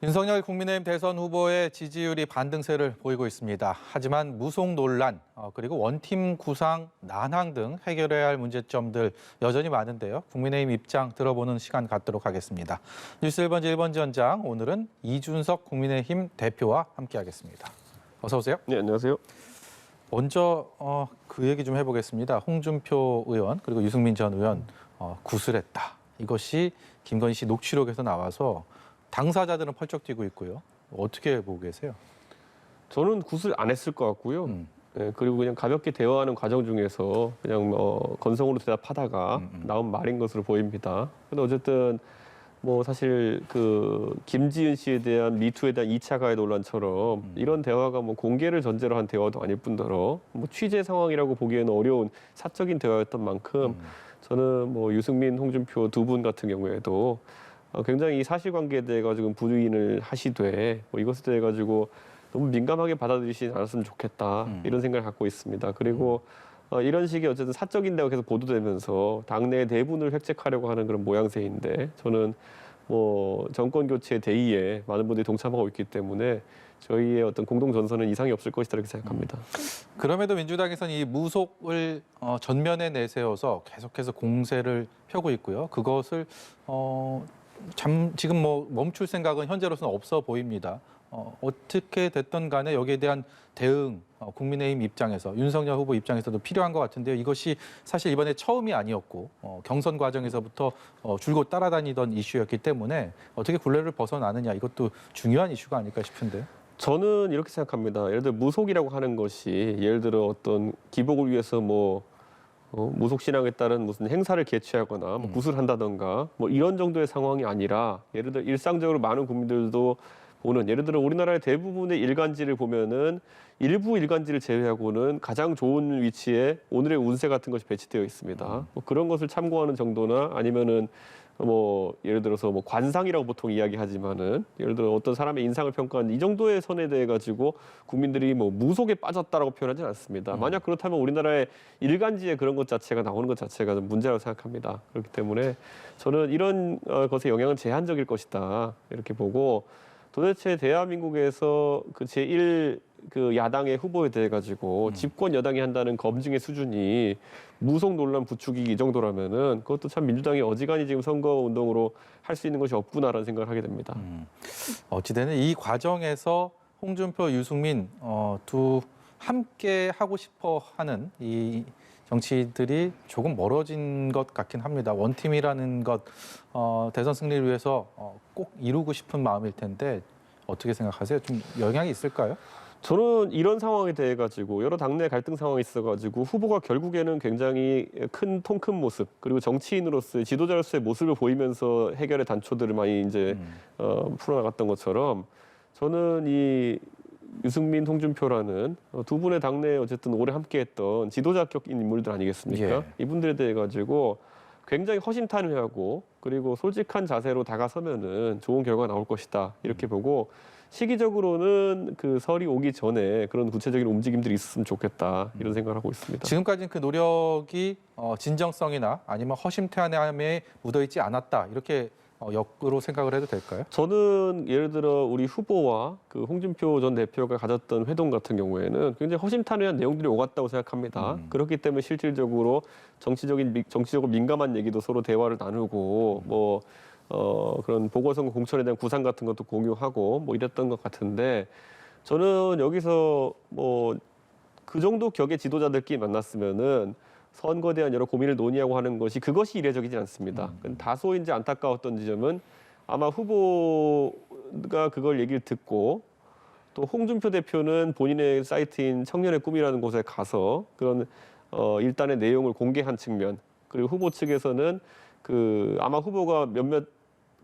윤석열 국민의힘 대선 후보의 지지율이 반등세를 보이고 있습니다. 하지만 무속 논란, 그리고 원팀 구상 난항 등 해결해야 할 문제점들 여전히 많은데요. 국민의힘 입장 들어보는 시간 갖도록 하겠습니다. 뉴스 1번지 1번지원장, 오늘은 이준석 국민의힘 대표와 함께하겠습니다. 어서 오세요. 네, 안녕하세요. 먼저 그 얘기 좀 해보겠습니다. 홍준표 의원 그리고 유승민 전 의원 구술했다. 이것이 김건희 씨 녹취록에서 나와서 당사자들은 펄쩍 뛰고 있고요. 어떻게 보고 계세요? 저는 구술 안 했을 것 같고요. 네, 그리고 그냥 가볍게 대화하는 과정 중에서 그냥 건성으로 대답하다가 나온 말인 것으로 보입니다. 근데 어쨌든 뭐 사실 그 김지은 씨에 대한 미투에 대한 2차 가해 논란처럼 이런 대화가 뭐 공개를 전제로 한 대화도 아닐 뿐더러 뭐 취재 상황이라고 보기에는 어려운 사적인 대화였던 만큼 저는 뭐 유승민, 홍준표 두 분 같은 경우에도 굉장히 이 사실관계에 대해 가지고 부인을 하시되 뭐 이것에 대해 가지고 너무 민감하게 받아들이지 않았으면 좋겠다 이런 생각을 갖고 있습니다. 그리고 이런 식의 어쨌든 사적인 대화가 계속 보도되면서 당내 내분을 획책하려고 하는 그런 모양새인데 저는 뭐 정권 교체 대의에 많은 분들이 동참하고 있기 때문에 저희의 어떤 공동 전선은 이상이 없을 것이다 이렇게 생각합니다. 그럼에도 민주당에서는 이 무속을 전면에 내세워서 계속해서 공세를 펴고 있고요. 그것을 지금 뭐 멈출 생각은 현재로서는 없어 보입니다. 어떻게 됐든 간에 여기에 대한 대응 국민의힘 입장에서 윤석열 후보 입장에서도 필요한 것 같은데요. 이것이 사실 이번에 처음이 아니었고 경선 과정에서부터 줄곧 따라다니던 이슈였기 때문에 어떻게 굴레를 벗어나느냐 이것도 중요한 이슈가 아닐까 싶은데요. 저는 이렇게 생각합니다. 예를 들어 무속이라고 하는 것이 예를 들어 어떤 기복을 위해서 뭐 무속 신앙에 따른 무슨 행사를 개최하거나 뭐 구술한다던가 뭐 이런 정도의 상황이 아니라 예를 들어 일상적으로 많은 국민들도 보는 예를 들어 우리나라의 대부분의 일간지를 보면은 일부 일간지를 제외하고는 가장 좋은 위치에 오늘의 운세 같은 것이 배치되어 있습니다. 뭐 그런 것을 참고하는 정도나 아니면은 뭐 예를 들어서 뭐 관상이라고 보통 이야기하지만은 예를 들어 어떤 사람의 인상을 평가하는 이 정도의 선에 대해 가지고 국민들이 뭐 무속에 빠졌다라고 표현하지는 않습니다. 만약 그렇다면 우리나라의 일간지에 그런 것 자체가 나오는 것 자체가 좀 문제라고 생각합니다. 그렇기 때문에 저는 이런 것의 영향은 제한적일 것이다 이렇게 보고 도대체 대한민국에서 그 제1 그 야당의 후보에 대해 가지고 집권 여당이 한다는 검증의 수준이 무속 논란 부추기기 이 정도라면은 그것도 참 민주당이 어지간히 지금 선거 운동으로 할 수 있는 것이 없구나라는 생각을 하게 됩니다. 어찌되는 이 과정에서 홍준표, 유승민 두 함께 하고 싶어 하는 이 정치들이 조금 멀어진 것 같긴 합니다. 원팀이라는 것 대선 승리를 위해서 꼭 이루고 싶은 마음일 텐데 어떻게 생각하세요? 좀 영향이 있을까요? 저는 이런 상황에 대해 가지고 여러 당내 갈등 상황이 있어 가지고 후보가 결국에는 굉장히 통 큰 모습 그리고 정치인으로서의 지도자로서의 모습을 보이면서 해결의 단초들을 많이 이제 풀어나갔던 것처럼 저는 이 유승민, 홍준표라는 두 분의 당내에 어쨌든 오래 함께했던 지도자격인 인물들 아니겠습니까? 예. 이분들에 대해 가지고 굉장히 허심탄회하고 그리고 솔직한 자세로 다가서면은 좋은 결과가 나올 것이다 이렇게 보고 시기적으로는 그 설이 오기 전에 그런 구체적인 움직임들이 있었으면 좋겠다 이런 생각을 하고 있습니다. 지금까지는 그 노력이 진정성이나 아니면 허심탄회함에 묻어있지 않았다 이렇게 역으로 생각을 해도 될까요? 저는 예를 들어 우리 후보와 그 홍준표 전 대표가 가졌던 회동 같은 경우에는 굉장히 허심탄회한 내용들이 오갔다고 생각합니다. 그렇기 때문에 실질적으로 정치적으로 민감한 얘기도 서로 대화를 나누고 뭐 그런 보궐선거 공천에 대한 구상 같은 것도 공유하고 뭐 이랬던 것 같은데 저는 여기서 뭐 그 정도 격의 지도자들끼리 만났으면은 선거에 대한 여러 고민을 논의하고 하는 것이 그것이 이례적이지 않습니다. 다소 이제 안타까웠던 지점은 아마 후보가 그걸 얘기를 듣고 또 홍준표 대표는 본인의 사이트인 청년의 꿈이라는 곳에 가서 그런 일단의 내용을 공개한 측면 그리고 후보 측에서는 그 아마 후보가 몇몇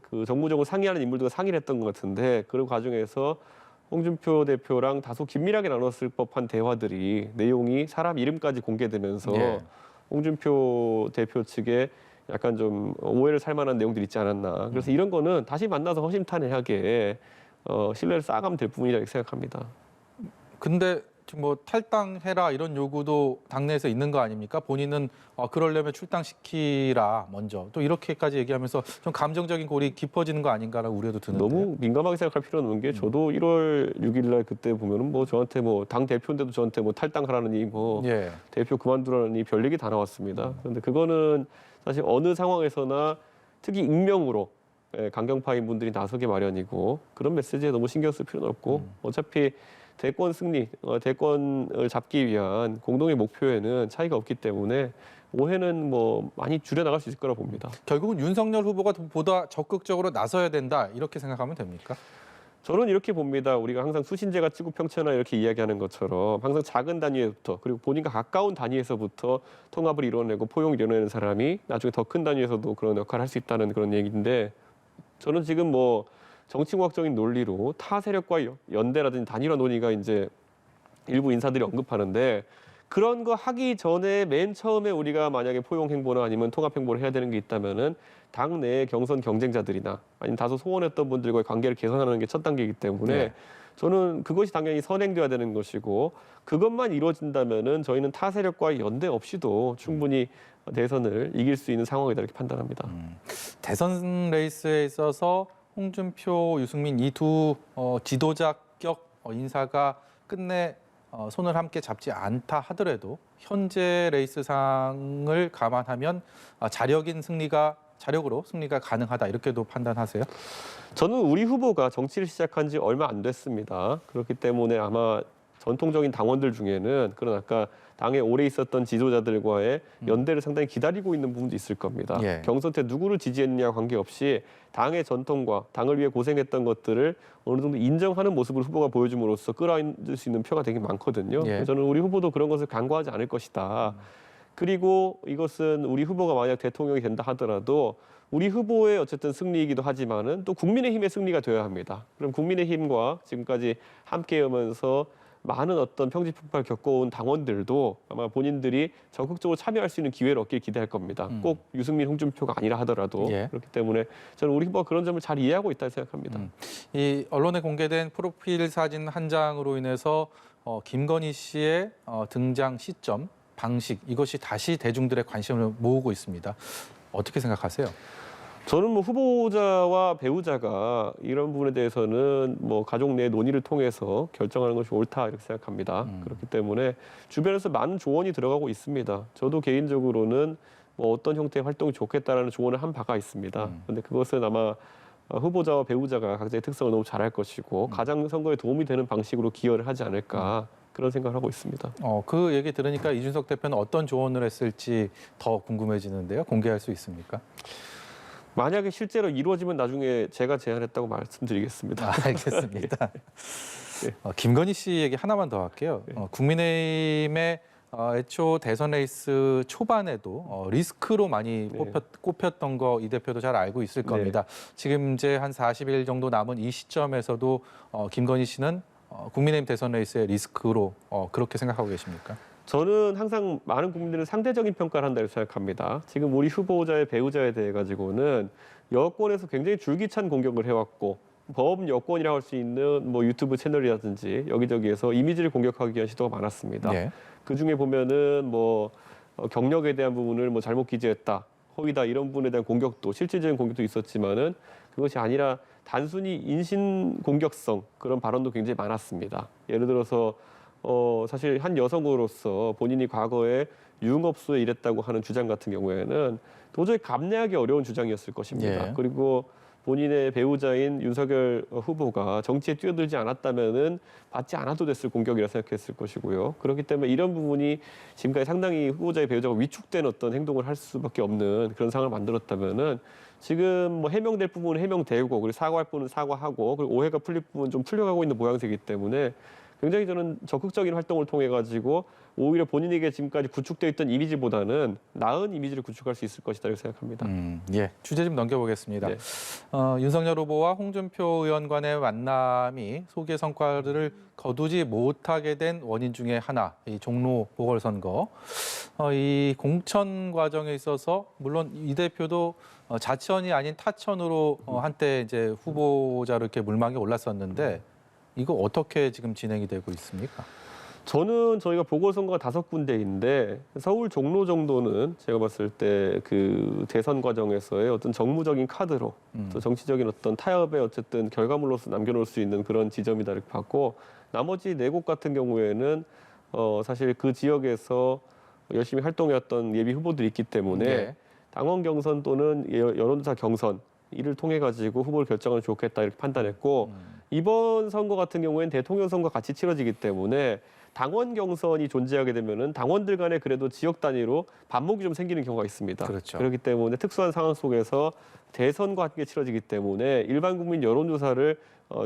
그 정무적으로 상의하는 인물들과 상의를 했던 것 같은데 그런 과정에서 홍준표 대표랑 다소 긴밀하게 나눴을 법한 대화들이 내용이 사람 이름까지 공개되면서 예. 홍준표 대표 측에 약간 좀 오해를 살 만한 내용들이 있지 않았나. 그래서 이런 거는 다시 만나서 허심탄회하게 신뢰를 쌓아가면 될 부분이라고 생각합니다. 근데 지금 뭐 탈당해라 이런 요구도 당내에서 있는 거 아닙니까? 본인은 그러려면 출당시키라 먼저 또 이렇게까지 얘기하면서 좀 감정적인 골이 깊어지는 거 아닌가라는 우려도 드는데. 너무 민감하게 생각할 필요는 없는 게 저도 1월 6일 날 그때 보면은 뭐 저한테 뭐 당 대표인데도 저한테 뭐 탈당하라느니 뭐 예. 대표 그만두라니 별 얘기 다 나왔습니다. 그런데 그거는 사실 어느 상황에서나 특히 익명으로 강경파인 분들이 나서기 마련이고 그런 메시지에 너무 신경 쓸 필요는 없고 어차피 대권 승리, 대권을 잡기 위한 공동의 목표에는 차이가 없기 때문에 오해는 뭐 많이 줄여나갈 수 있을 거라고 봅니다. 결국은 윤석열 후보가 보다 적극적으로 나서야 된다 이렇게 생각하면 됩니까? 저는 이렇게 봅니다. 우리가 항상 수신제가 찌고 평천하 이렇게 이야기하는 것처럼 항상 작은 단위에부터 그리고 본인과 가까운 단위에서부터 통합을 이뤄내고 포용을 이뤄내는 사람이 나중에 더 큰 단위에서도 그런 역할을 할 수 있다는 그런 얘기인데 저는 지금 뭐 정치공학적인 논리로 타 세력과 연대라든지 단일화 논의가 이제 일부 인사들이 언급하는데 그런 거 하기 전에 맨 처음에 우리가 만약에 포용 행보나 아니면 통합 행보를 해야 되는 게 있다면은 당내 경선 경쟁자들이나 아니면 다소 소원했던 분들과의 관계를 개선하는 게 첫 단계이기 때문에 네. 저는 그것이 당연히 선행돼야 되는 것이고 그것만 이루어진다면은 저희는 타 세력과의 연대 없이도 충분히 대선을 이길 수 있는 상황이다 이렇게 판단합니다. 대선 레이스에 있어서 홍준표, 유승민 이 두 지도자격 인사가 끝내 손을 함께 잡지 않다 하더라도 현재 레이스상을 감안하면 자력으로 승리가 가능하다 이렇게도 판단하세요? 저는 우리 후보가 정치를 시작한 지 얼마 안 됐습니다. 그렇기 때문에 아마 전통적인 당원들 중에는 그런 아까 당에 오래 있었던 지도자들과의 연대를 상당히 기다리고 있는 부분도 있을 겁니다. 예. 경선 때 누구를 지지했느냐 관계없이 당의 전통과 당을 위해 고생했던 것들을 어느 정도 인정하는 모습을 후보가 보여줌으로써 끌어안을 수 있는 표가 되게 많거든요. 예. 저는 우리 후보도 그런 것을 간과하지 않을 것이다. 그리고 이것은 우리 후보가 만약 대통령이 된다 하더라도 우리 후보의 어쨌든 승리이기도 하지만은 또 국민의힘의 승리가 되어야 합니다. 그럼 국민의힘과 지금까지 함께하면서 많은 어떤 평지 폭발 겪어온 당원들도 아마 본인들이 적극적으로 참여할 수 있는 기회를 얻길 기대할 겁니다. 꼭 유승민, 홍준표가 아니라 하더라도 예. 그렇기 때문에 저는 우리 후보가 그런 점을 잘 이해하고 있다고 생각합니다. 이 언론에 공개된 프로필 사진 한 장으로 인해서 김건희 씨의 등장 시점, 방식 이것이 다시 대중들의 관심을 모으고 있습니다. 어떻게 생각하세요? 저는 뭐 후보자와 배우자가 이런 부분에 대해서는 뭐 가족 내 논의를 통해서 결정하는 것이 옳다 이렇게 생각합니다. 그렇기 때문에 주변에서 많은 조언이 들어가고 있습니다. 저도 개인적으로는 뭐 어떤 형태의 활동이 좋겠다라는 조언을 한 바가 있습니다. 그런데 그것은 아마 후보자와 배우자가 각자의 특성을 너무 잘할 것이고 가장 선거에 도움이 되는 방식으로 기여를 하지 않을까 그런 생각을 하고 있습니다. 그 얘기 들으니까 이준석 대표는 어떤 조언을 했을지 더 궁금해지는데요. 공개할 수 있습니까? 만약에 실제로 이루어지면 나중에 제가 제안했다고 말씀드리겠습니다. 알겠습니다. 김건희 씨 얘기 하나만 더 할게요. 국민의힘의 애초 대선 레이스 초반에도 리스크로 많이 네. 꼽혔던 거 이 대표도 잘 알고 있을 겁니다. 지금 이제 한 40일 정도 남은 이 시점에서도 김건희 씨는 국민의힘 대선 레이스의 리스크로 그렇게 생각하고 계십니까? 저는 항상 많은 국민들은 상대적인 평가를 한다고 생각합니다. 지금 우리 후보자의 배우자에 대해 가지고는 여권에서 굉장히 줄기찬 공격을 해왔고 범 여권이라고 할 수 있는 뭐 유튜브 채널이라든지 여기저기에서 이미지를 공격하기 위한 시도가 많았습니다. 예. 그 중에 보면은 뭐 경력에 대한 부분을 뭐 잘못 기재했다, 허위다 이런 부분에 대한 공격도 실질적인 공격도 있었지만은 그것이 아니라 단순히 인신 공격성 그런 발언도 굉장히 많았습니다. 예를 들어서 사실 한 여성으로서 본인이 과거에 유흥업소에 일했다고 하는 주장 같은 경우에는 도저히 감내하기 어려운 주장이었을 것입니다. 예. 그리고 본인의 배우자인 윤석열 후보가 정치에 뛰어들지 않았다면은 받지 않아도 됐을 공격이라 생각했을 것이고요. 그렇기 때문에 이런 부분이 지금까지 상당히 후보자의 배우자가 위축된 어떤 행동을 할 수밖에 없는 그런 상황을 만들었다면은 지금 뭐 해명될 부분은 해명되고 그리고 사과할 부분은 사과하고 그리고 오해가 풀릴 부분은 좀 풀려가고 있는 모양새이기 때문에 굉장히 저는 적극적인 활동을 통해 가지고 오히려 본인에게 지금까지 구축되어 있던 이미지보다는 나은 이미지를 구축할 수 있을 것이다 이렇게 생각합니다. 예, 주제 좀 넘겨보겠습니다. 네. 윤석열 후보와 홍준표 의원 간의 만남이 소기의 성과를 거두지 못하게 된 원인 중에 하나, 이 종로 보궐선거. 이 공천 과정에 있어서 물론 이 대표도 자천이 아닌 타천으로 한때 이제 후보자로 이렇게 물망에 올랐었는데 이거 어떻게 지금 진행이 되고 있습니까? 저는 저희가 보궐선거가 5군데인데 서울 종로 정도는 제가 봤을 때 그 대선 과정에서의 어떤 정무적인 카드로 또 정치적인 어떤 타협의 어쨌든 결과물로서 남겨놓을 수 있는 그런 지점이다 이렇게 봤고 나머지 4곳 같은 경우에는 사실 그 지역에서 열심히 활동해왔던 예비 후보들이 있기 때문에 네. 당원 경선 또는 여론조사 경선 이를 통해 가지고 후보를 결정하면 좋겠다 이렇게 판단했고 이번 선거 같은 경우에는 대통령 선거 같이 치러지기 때문에 당원 경선이 존재하게 되면은 당원들 간에 그래도 지역 단위로 반목이 좀 생기는 경우가 있습니다. 그렇죠. 그렇기 때문에 특수한 상황 속에서 대선과 함께 치러지기 때문에 일반 국민 여론조사를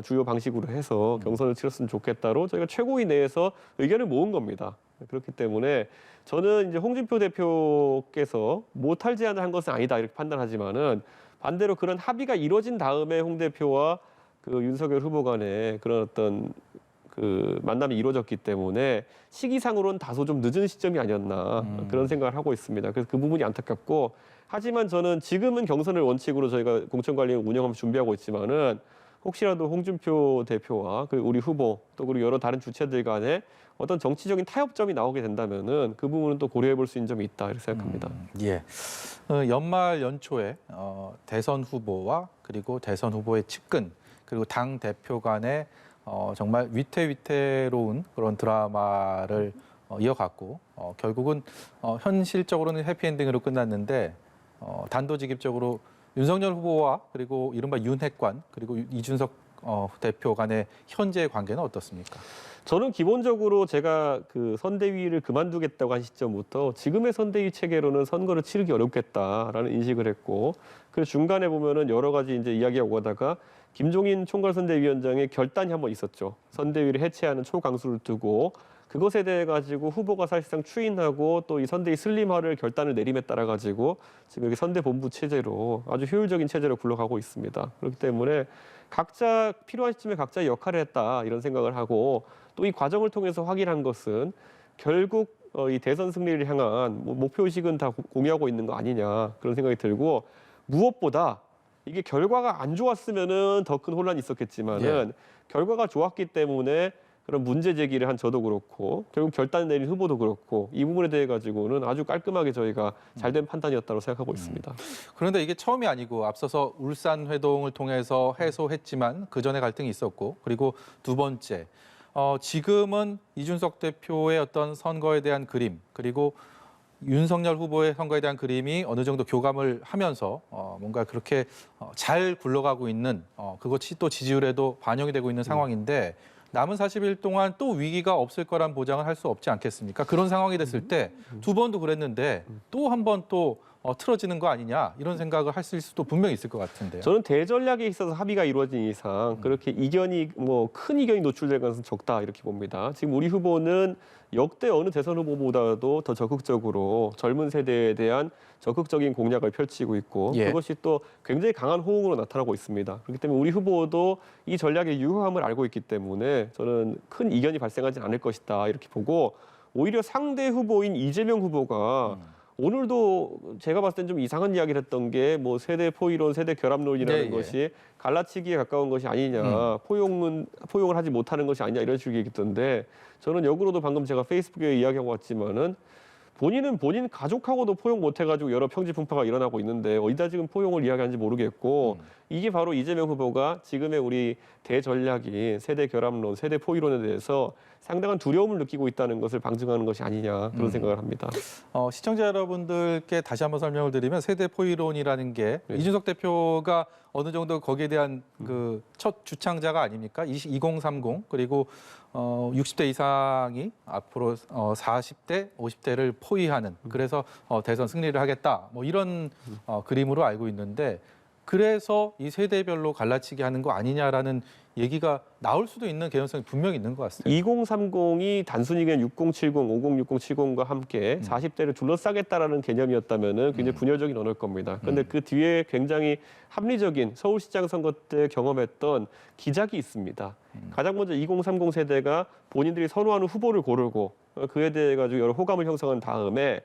주요 방식으로 해서 경선을 치렀으면 좋겠다로 저희가 최고위 내에서 의견을 모은 겁니다. 그렇기 때문에 저는 이제 홍준표 대표께서 모탈 제안을 한 것은 아니다 이렇게 판단하지만은 반대로 그런 합의가 이루어진 다음에 홍 대표와 그 윤석열 후보 간에 그런 어떤 그 만남이 이루어졌기 때문에 시기상으로는 다소 좀 늦은 시점이 아니었나 그런 생각을 하고 있습니다. 그래서 그 부분이 안타깝고 하지만 저는 지금은 경선을 원칙으로 저희가 공천관리 운영하면서 준비하고 있지만은 혹시라도 홍준표 대표와 그 우리 후보 또 그리고 여러 다른 주체들 간에 어떤 정치적인 타협점이 나오게 된다면은 그 부분은 또 고려해 볼 수 있는 점이 있다 이렇게 생각합니다. 예. 연말 연초에 대선 후보와 그리고 대선 후보의 측근 그리고 당 대표 간의 정말 위태위태로운 그런 드라마를 이어갔고 결국은 현실적으로는 해피엔딩으로 끝났는데 단도직입적으로 윤석열 후보와 그리고 이른바 윤핵관 그리고 이준석 대표 간의 현재 관계는 어떻습니까? 저는 기본적으로 제가 그 선대위를 그만두겠다고 한 시점부터 지금의 선대위 체계로는 선거를 치르기 어렵겠다라는 인식을 했고 그래서 중간에 보면은 여러 가지 이제 이야기가 오가다가 김종인 총괄선대위원장의 결단이 한번 있었죠. 선대위를 해체하는 초강수를 두고 그것에 대해 가지고 후보가 사실상 추인하고 또 이 선대위 슬림화를 결단을 내림에 따라 가지고 지금 이렇게 선대본부 체제로 아주 효율적인 체제로 굴러가고 있습니다. 그렇기 때문에 각자 필요한 시점에 각자의 역할을 했다 이런 생각을 하고 또 이 과정을 통해서 확인한 것은 결국 이 대선 승리를 향한 목표의식은 다 공유하고 있는 거 아니냐 그런 생각이 들고 무엇보다 이게 결과가 안 좋았으면은 더 큰 혼란이 있었겠지만은 결과가 좋았기 때문에 그런 문제 제기를 한 저도 그렇고 결국 결단 내린 후보도 그렇고 이 부분에 대해 가지고는 아주 깔끔하게 저희가 잘된 판단이었다고 생각하고 있습니다. 그런데 이게 처음이 아니고 앞서서 울산 회동을 통해서 해소했지만 그 전에 갈등이 있었고 그리고 두 번째 지금은 이준석 대표의 어떤 선거에 대한 그림 그리고 윤석열 후보의 선거에 대한 그림이 어느 정도 교감을 하면서 뭔가 그렇게 잘 굴러가고 있는 그것이 또 지지율에도 반영이 되고 있는 상황인데 남은 40일 동안 또 위기가 없을 거란 보장을 할 수 없지 않겠습니까? 그런 상황이 됐을 때 두 번도 그랬는데 또 한 번 또 틀어지는 거 아니냐 이런 생각을 하실 수도 분명히 있을 것 같은데요. 저는 대전략에 있어서 합의가 이루어진 이상 그렇게 이견이 큰 이견이 노출될 가능성은 적다 이렇게 봅니다. 지금 우리 후보는 역대 어느 대선 후보보다도 더 적극적으로 젊은 세대에 대한 적극적인 공약을 펼치고 있고 그것이 또 굉장히 강한 호응으로 나타나고 있습니다. 그렇기 때문에 우리 후보도 이 전략의 유효함을 알고 있기 때문에 저는 큰 이견이 발생하지는 않을 것이다 이렇게 보고 오히려 상대 후보인 이재명 후보가 오늘도 제가 봤을 땐 좀 이상한 이야기를 했던 게 뭐 세대 포이론, 세대 결합론이라는 것이 갈라치기에 가까운 것이 아니냐, 포용을 하지 못하는 것이 아니냐 이런 식으로 얘기했던데 저는 역으로도 방금 제가 페이스북에 이야기하고 왔지만은 본인은 본인 가족하고도 포용 못 해가지고 여러 평지풍파가 일어나고 있는데 어디다 지금 포용을 이야기하는지 모르겠고 이게 바로 이재명 후보가 지금의 우리 대전략이 세대 결합론, 세대 포이론에 대해서 상당한 두려움을 느끼고 있다는 것을 방증하는 것이 아니냐 그런 생각을 합니다. 시청자 여러분들께 다시 한번 설명을 드리면 세대 포이론이라는 게 이준석 대표가 어느 정도 거기에 대한 그 첫 주창자가 아닙니까? 2030 그리고 60대 이상이 앞으로 40대, 50대를 포위하는 그래서 대선 승리를 하겠다 뭐 이런 그림으로 알고 있는데 그래서 이 세대별로 갈라치기 하는 거 아니냐라는 얘기가 나올 수도 있는 개연성이 분명히 있는 것 같습니다. 2030이 단순히 그냥 6070, 506070과 함께 40대를 둘러싸겠다라는 개념이었다면은 굉장히 분열적인 언어일 겁니다. 그런데 그 뒤에 굉장히 합리적인 서울시장 선거 때 경험했던 기작이 있습니다. 가장 먼저 2030 세대가 본인들이 선호하는 후보를 고르고 그에 대해 가지고 여러 호감을 형성한 다음에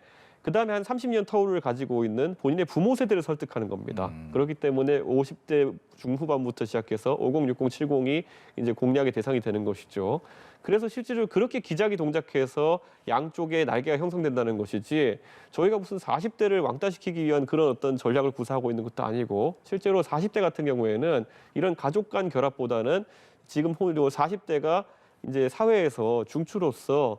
그다음에 한 30년 터울을 가지고 있는 본인의 부모 세대를 설득하는 겁니다. 그렇기 때문에 50대 중후반부터 시작해서 50, 60, 70이 이제 공략의 대상이 되는 것이죠. 그래서 실제로 그렇게 기자기 동작해서 양쪽에 날개가 형성된다는 것이지 저희가 무슨 40대를 왕따시키기 위한 그런 어떤 전략을 구사하고 있는 것도 아니고 실제로 40대 같은 경우에는 이런 가족 간 결합보다는 지금 40대가 이제 사회에서 중추로서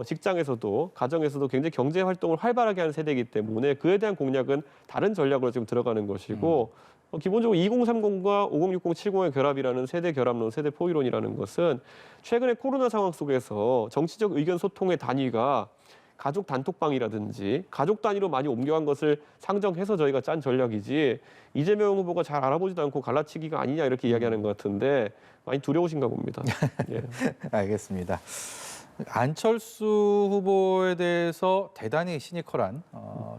직장에서도 가정에서도 굉장히 경제 활동을 활발하게 하는 세대이기 때문에 그에 대한 공략은 다른 전략으로 지금 들어가는 것이고 기본적으로 2030과 5060, 70의 결합이라는 세대 결합론, 세대 포위론이라는 것은 최근에 코로나 상황 속에서 정치적 의견 소통의 단위가 가족 단톡방이라든지 가족 단위로 많이 옮겨간 것을 상정해서 저희가 짠 전략이지 이재명 후보가 잘 알아보지도 않고 갈라치기가 아니냐 이렇게 이야기하는 것 같은데 많이 두려우신가 봅니다. 예. 알겠습니다. 안철수 후보에 대해서 대단히 시니컬한,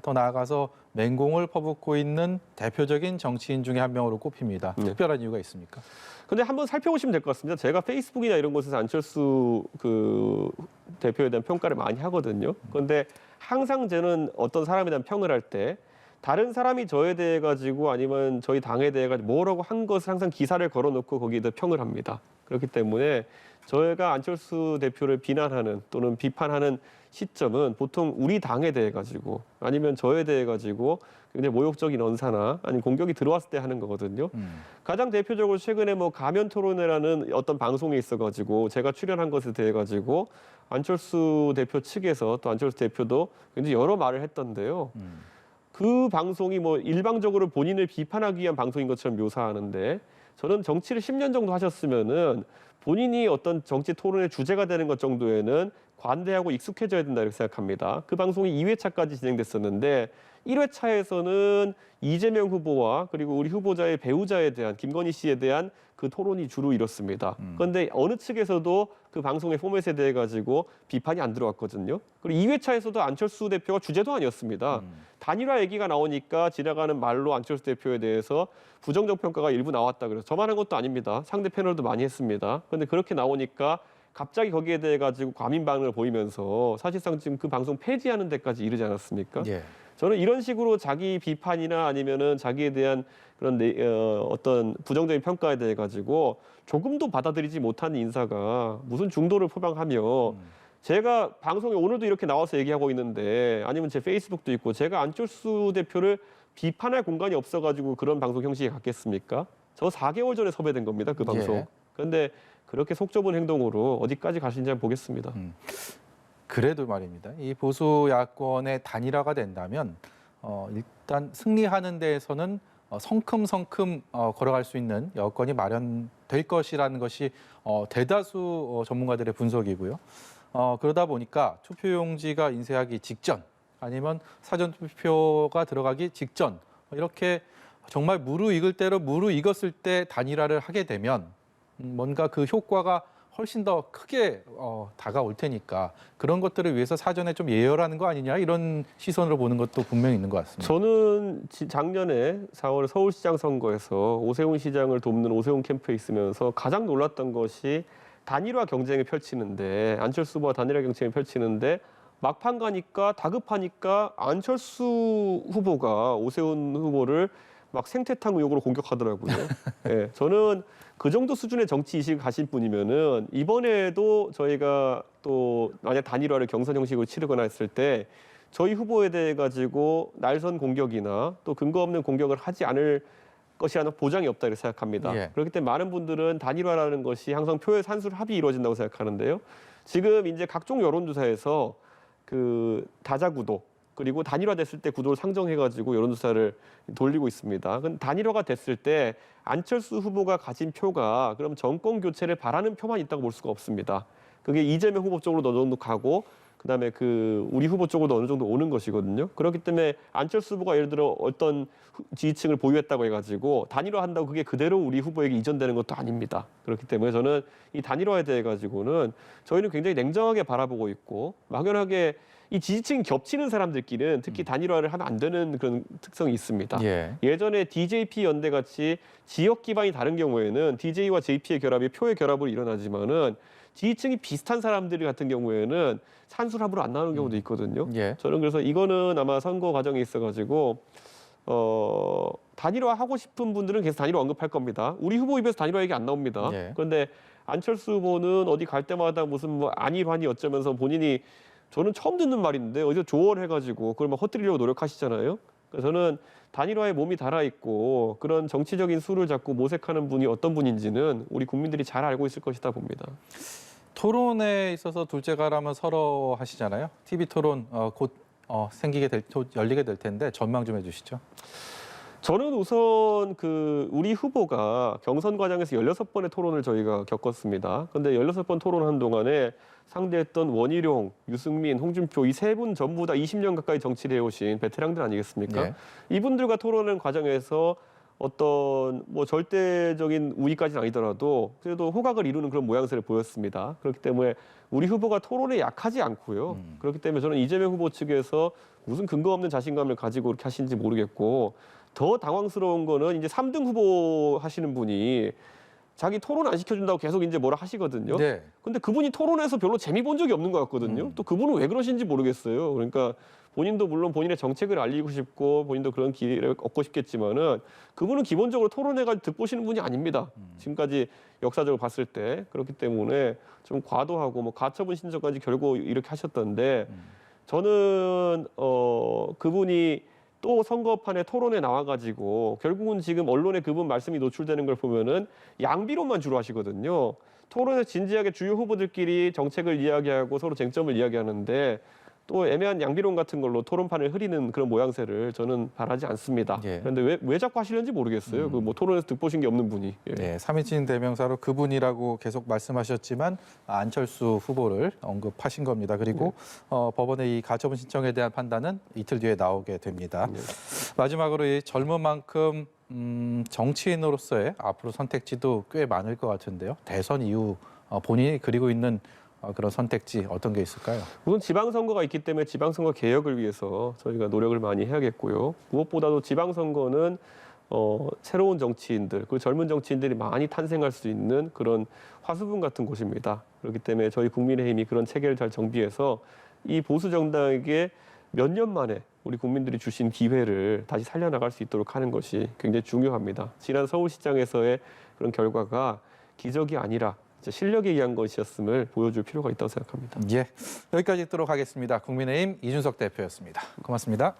더 나아가서 맹공을 퍼붓고 있는 대표적인 정치인 중에 한 명으로 꼽힙니다. 네. 특별한 이유가 있습니까? 근데 한번 살펴보시면 될 것 같습니다. 제가 페이스북이나 이런 곳에서 안철수 그 대표에 대한 평가를 많이 하거든요. 그런데 항상 저는 어떤 사람에 대한 평을 할 때 다른 사람이 저에 대해 가지고 아니면 저희 당에 대해 가지고 뭐라고 한 것을 항상 기사를 걸어놓고 거기에다 평을 합니다. 그렇기 때문에 저희가 안철수 대표를 비난하는 또는 비판하는 시점은 보통 우리 당에 대해 가지고 아니면 저에 대해 가지고 굉장히 모욕적인 언사나 아니면 공격이 들어왔을 때 하는 거거든요. 가장 대표적으로 최근에 뭐 가면 토론회라는 어떤 방송에 있어 가지고 제가 출연한 것에 대해 가지고 안철수 대표 측에서 또 안철수 대표도 굉장히 여러 말을 했던데요. 그 방송이 뭐 일방적으로 본인을 비판하기 위한 방송인 것처럼 묘사하는데 저는 정치를 10년 정도 하셨으면은 본인이 어떤 정치 토론의 주제가 되는 것 정도에는 관대하고 익숙해져야 된다 이렇게 생각합니다. 그 방송이 2회차까지 진행됐었는데 1회차에서는 이재명 후보와 그리고 우리 후보자의 배우자에 대한 김건희 씨에 대한 그 토론이 주로 이뤘습니다. 그런데 어느 측에서도 그 방송의 포맷에 대해 가지고 비판이 안 들어왔거든요. 그리고 2회차에서도 안철수 대표가 주제도 아니었습니다. 단일화 얘기가 나오니까 지나가는 말로 안철수 대표에 대해서 부정적 평가가 일부 나왔다 그래서 저만 한 것도 아닙니다. 상대 패널도 많이 했습니다. 그런데 그렇게 나오니까 갑자기 거기에 대해 가지고 과민 반응을 보이면서 사실상 지금 그 방송 폐지하는 데까지 이르지 않았습니까? 예. 저는 이런 식으로 자기 비판이나 아니면은 자기에 대한 그런 어떤 부정적인 평가에 대해 가지고 조금도 받아들이지 못하는 인사가 무슨 중도를 표방하며 제가 방송에 오늘도 이렇게 나와서 얘기하고 있는데 아니면 제 페이스북도 있고 제가 안철수 대표를 비판할 공간이 없어가지고 그런 방송 형식에 갔겠습니까? 저 4개월 전에 섭외된 겁니다. 그 방송. 예. 그런데 그렇게 속 좁은 행동으로 어디까지 가시는지 한번 보겠습니다. 그래도 말입니다. 이 보수 야권의 단일화가 된다면 일단 승리하는 데에서는 성큼성큼 걸어갈 수 있는 여건이 마련될 것이라는 것이 대다수 전문가들의 분석이고요. 그러다 보니까 투표용지가 인쇄하기 직전 아니면 사전투표가 들어가기 직전 이렇게 정말 무르익을 대로 무르익었을 때 단일화를 하게 되면 뭔가 그 효과가 훨씬 더 크게 다가올 테니까 그런 것들을 위해서 사전에 좀 예열하는 거 아니냐 이런 시선으로 보는 것도 분명히 있는 것 같습니다. 저는 작년에 4월 서울시장 선거에서 오세훈 시장을 돕는 오세훈 캠프에 있으면서 가장 놀랐던 것이 단일화 경쟁을 펼치는데 안철수 후보와 단일화 경쟁을 펼치는데 막판 가니까 다급하니까 안철수 후보가 오세훈 후보를 막 생태탕 의혹으로 공격하더라고요. 예, 저는 그 정도 수준의 정치 이식을 가신 분이면은 이번에도 저희가 또 만약 단일화를 경선 형식으로 치르거나 했을 때 저희 후보에 대해 가지고 날선 공격이나 또 근거 없는 공격을 하지 않을 것이라는 보장이 없다 이렇게 생각합니다. 예. 그렇기 때문에 많은 분들은 단일화라는 것이 항상 표의 산술 합이 이루어진다고 생각하는데요. 지금 이제 각종 여론조사에서 그 다자구도 그리고 단일화됐을 때 구도를 상정해가지고 여론조사를 돌리고 있습니다. 그럼 단일화가 됐을 때 안철수 후보가 가진 표가 그럼 정권 교체를 바라는 표만 있다고 볼 수가 없습니다. 그게 이재명 후보 쪽으로 어느 정도 가고 그다음에 그 우리 후보 쪽으로 어느 정도 오는 것이거든요. 그렇기 때문에 안철수 후보가 예를 들어 어떤 지지층을 보유했다고 해가지고 단일화한다고 그게 그대로 우리 후보에게 이전되는 것도 아닙니다. 그렇기 때문에 저는 이 단일화에 대해 가지고는 저희는 굉장히 냉정하게 바라보고 있고 막연하게 이 지지층이 겹치는 사람들끼리는 특히 단일화를 하면 안 되는 그런 특성이 있습니다. 예. 예전에 DJP 연대 같이 지역 기반이 다른 경우에는 DJ와 JP의 결합이 표의 결합으로 일어나지만은 지지층이 비슷한 사람들 같은 경우에는 산술합으로 안 나오는 경우도 있거든요. 예. 저는 그래서 이거는 아마 선거 과정에 있어가지고 단일화 하고 싶은 분들은 계속 단일화 언급할 겁니다. 우리 후보 입에서 단일화 얘기 안 나옵니다. 예. 그런데 안철수 후보는 어디 갈 때마다 무슨 뭐 안일환이 어쩌면서 본인이 저는 처음 듣는 말인데 어디서 조언해가지고 그걸 막 헛들이려고 노력하시잖아요. 그래서 저는 단일화에 몸이 달아 있고 그런 정치적인 수를 잡고 모색하는 분이 어떤 분인지는 우리 국민들이 잘 알고 있을 것이다 봅니다. 토론에 있어서 둘째가라면 서로 하시잖아요. TV 토론 곧 열리게 될 텐데 전망 좀 해주시죠. 저는 우선 우리 후보가 경선 과정에서 16번의 토론을 저희가 겪었습니다. 그런데 16번 토론한 동안에 상대했던 원희룡, 유승민, 홍준표 이 세 분 전부 다 20년 가까이 정치를 해오신 베테랑들 아니겠습니까? 예. 이분들과 토론하는 과정에서 어떤 뭐 절대적인 우위까지는 아니더라도 그래도 호각을 이루는 그런 모양새를 보였습니다. 그렇기 때문에 우리 후보가 토론에 약하지 않고요. 그렇기 때문에 저는 이재명 후보 측에서 무슨 근거 없는 자신감을 가지고 그렇게 하시는지 모르겠고 더 당황스러운 거는 이제 3등 후보 하시는 분이 자기 토론 안 시켜준다고 계속 이제 뭐라 하시거든요. 네. 근데 그분이 토론에서 별로 재미 본 적이 없는 것 같거든요. 또 그분은 왜 그러신지 모르겠어요. 그러니까 본인도 물론 본인의 정책을 알리고 싶고 본인도 그런 기회를 얻고 싶겠지만은 그분은 기본적으로 토론해가지고 득보시는 분이 아닙니다. 지금까지 역사적으로 봤을 때 그렇기 때문에 좀 과도하고 뭐 가처분 신청까지 결국 이렇게 하셨던데 저는 그분이 또 선거판에 토론에 나와가지고 결국은 지금 언론에 그분 말씀이 노출되는 걸 보면은 양비론만 주로 하시거든요. 토론에서 진지하게 주요 후보들끼리 정책을 이야기하고 서로 쟁점을 이야기하는데 또 애매한 양비론 같은 걸로 토론판을 흐리는 그런 모양새를 저는 바라지 않습니다. 예. 그런데 왜 자꾸 하시는지 모르겠어요. 그 뭐 토론에서 득보신 게 없는 분이. 예. 네, 3인칭 대명사로 그분이라고 계속 말씀하셨지만 안철수 후보를 언급하신 겁니다. 그리고 법원의 이 가처분 신청에 대한 판단은 이틀 뒤에 나오게 됩니다. 마지막으로 이 젊은 만큼 정치인으로서의 앞으로 선택지도 꽤 많을 것 같은데요. 대선 이후 본인이 그리고 있는 그런 선택지 어떤 게 있을까요? 우선 지방선거가 있기 때문에 지방선거 개혁을 위해서 저희가 노력을 많이 해야겠고요. 무엇보다도 지방선거는 새로운 정치인들, 그리고 젊은 정치인들이 많이 탄생할 수 있는 그런 화수분 같은 곳입니다. 그렇기 때문에 저희 국민의힘이 그런 체계를 잘 정비해서 이 보수 정당에게 몇 년 만에 우리 국민들이 주신 기회를 다시 살려나갈 수 있도록 하는 것이 굉장히 중요합니다. 지난 서울시장에서의 그런 결과가 기적이 아니라 실력에 의한 것이었음을 보여줄 필요가 있다고 생각합니다. 예, 여기까지 듣도록 하겠습니다. 국민의힘 이준석 대표였습니다. 고맙습니다.